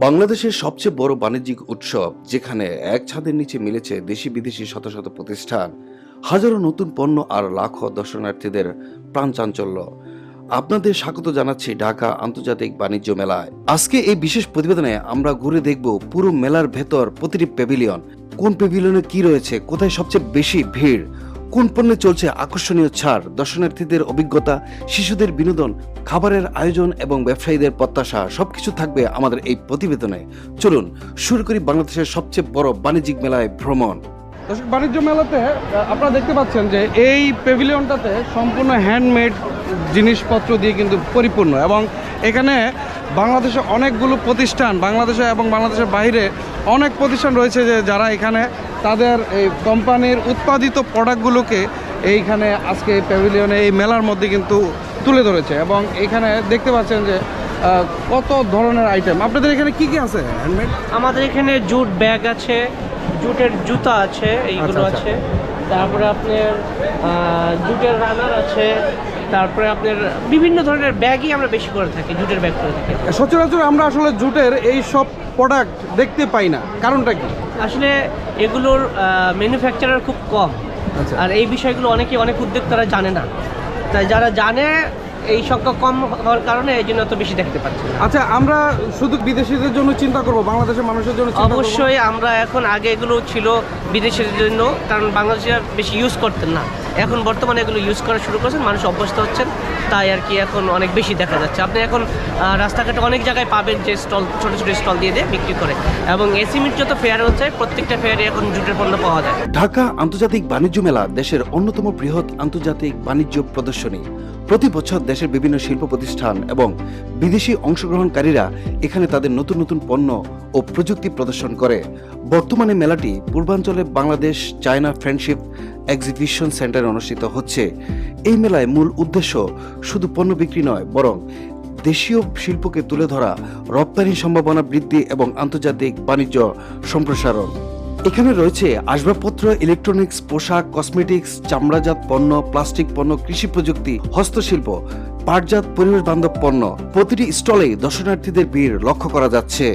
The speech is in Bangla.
বাংলাদেশের সবচেয়ে বড় বাণিজ্যিক উৎসব, যেখানে এক ছাদের নিচে মিলেছে দেশি বিদেশি শত শত প্রতিষ্ঠান, হাজারো নতুন পণ্য আর লাখো দর্শনার্থীদের প্রাণ চাঞ্চল্য। আপনাদের স্বাগত জানাচ্ছি ঢাকা আন্তর্জাতিক বাণিজ্য মেলায়। আজকে এই বিশেষ প্রতিবেদনে আমরা ঘুরে দেখব পুরো মেলার ভেতর প্রতিটি প্যাভিলিয়ন, কোন প্যাভিলিয়নে কি রয়েছে, কোথায় সবচেয়ে বেশি ভিড়, কোন পণ্যে চলছে আকর্ষণীয় ছাড়, দর্শনার্থীদের অভিজ্ঞতা, শিশুদের বিনোদন, খাবারের আয়োজন এবং ব্যবসায়ীদের প্রত্যাশা সবকিছু থাকবে আমাদের এই প্রতিবেদনে। চলুন শুরু করি বাংলাদেশের সবচেয়ে বড় বাণিজ্যিক মেলায় ভ্রমণ। দর্শক, বাণিজ্য মেলাতে আপনারা দেখতে পাচ্ছেন যে এই প্যাভিলিয়নটাতে সম্পূর্ণ হ্যান্ডমেড জিনিসপত্র দিয়ে কিন্তু পরিপূর্ণ, এবং এখানে বাংলাদেশে অনেকগুলো প্রতিষ্ঠান, বাংলাদেশে এবং বাংলাদেশের বাইরে অনেক প্রতিষ্ঠান রয়েছে যে যারা এখানে তাদের এই কোম্পানির উৎপাদিত প্রোডাক্টগুলোকে এইখানে আজকে প্যাভিলিয়নে এই মেলার মধ্যে কিন্তু তুলে ধরেছে। এবং এখানে দেখতে পাচ্ছেন যে কত ধরনের আইটেম। আপনাদের এখানে কি কি আছে হ্যান্ডমেড? আমাদের এখানে জুট ব্যাগ আছে, জুটের জুতা আছে, এইগুলো আচ্ছা। আছে। তারপরে আপনার জুটের রানার আছে। তারপরে আপনার বিভিন্ন ধরনের ব্যাগই আমরা বেশি করে থাকি, জুটের ব্যাগ করে থাকি। সচরাচর আমরা আসলে জুটের এই সব প্রোডাক্ট দেখতে পাই না, কারণটা কি? আসলে এগুলোর ম্যানুফ্যাকচারার খুব কম, আচ্ছা। আর এই বিষয়গুলো অনেক উদ্যোক্তারা জানে না। তাই যারা জানে এই সংখ্যা কম হওয়ার কারণে এই জন্য এত বেশি দেখতে পাচ্ছি না। আচ্ছা, আমরা শুধু বিদেশিদের জন্য চিন্তা করব, বাংলাদেশের মানুষের জন্য চিন্তা করব? অবশ্যই আমরা এখন, আগে এগুলো ছিল বিদেশের জন্য, কারণ বাংলাদেশিরা বেশি ইউজ করতেন না। এখন বর্তমানে এগুলো ইউজ করা শুরু করেছেন, মানুষ অভ্যস্ত হচ্ছেন, তাই আর কি এখন অনেক বেশি দেখা যাচ্ছে। আপনি এখন রাস্তাঘাটে অনেক জায়গায় পাবেন যে স্টল, ছোটো ছোটো স্টল দিয়ে বিক্রি করে। এবং এসিমির যত ফেয়ার হচ্ছে, প্রত্যেকটা ফেয়ারে এখন জুটের পণ্য পাওয়া যায়। ঢাকা আন্তর্জাতিক বাণিজ্য মেলা দেশের অন্যতম বৃহৎ আন্তর্জাতিক বাণিজ্য প্রদর্শনী। প্রতি বছর দেশের বিভিন্ন শিল্প প্রতিষ্ঠান এবং বিদেশি অংশগ্রহণকারীরা এখানে তাদের নতুন নতুন পণ্য ও প্রযুক্তি প্রদর্শন করে। বর্তমানে মেলাটি পূর্বাঞ্চলে বাংলাদেশ চায়না ফ্রেন্ডশিপ এক্সিবিশন সেন্টারে অনুষ্ঠিত হচ্ছে। এই মেলায় মূল উদ্দেশ্য শুধু পণ্য বিক্রি নয়, বরং দেশীয় শিল্পকে তুলে ধরা, রপ্তানির সম্ভাবনা বৃদ্ধি এবং আন্তর্জাতিক বাণিজ্য সম্প্রসারণ। এখানে রয়েছে আসবাবপত্র, ইলেকট্রনিক্স, পোশাক, কসমেটিক্স, চামড়াজাত পণ্য, প্লাস্টিক পণ্য, কৃষি প্রযুক্তি, হস্তশিল্প, পাটজাত পরিবেশ বান্ধব পণ্য। প্রতিটি স্টলে দর্শনার্থীদের ভিড় লক্ষ্য করা যাচ্ছে।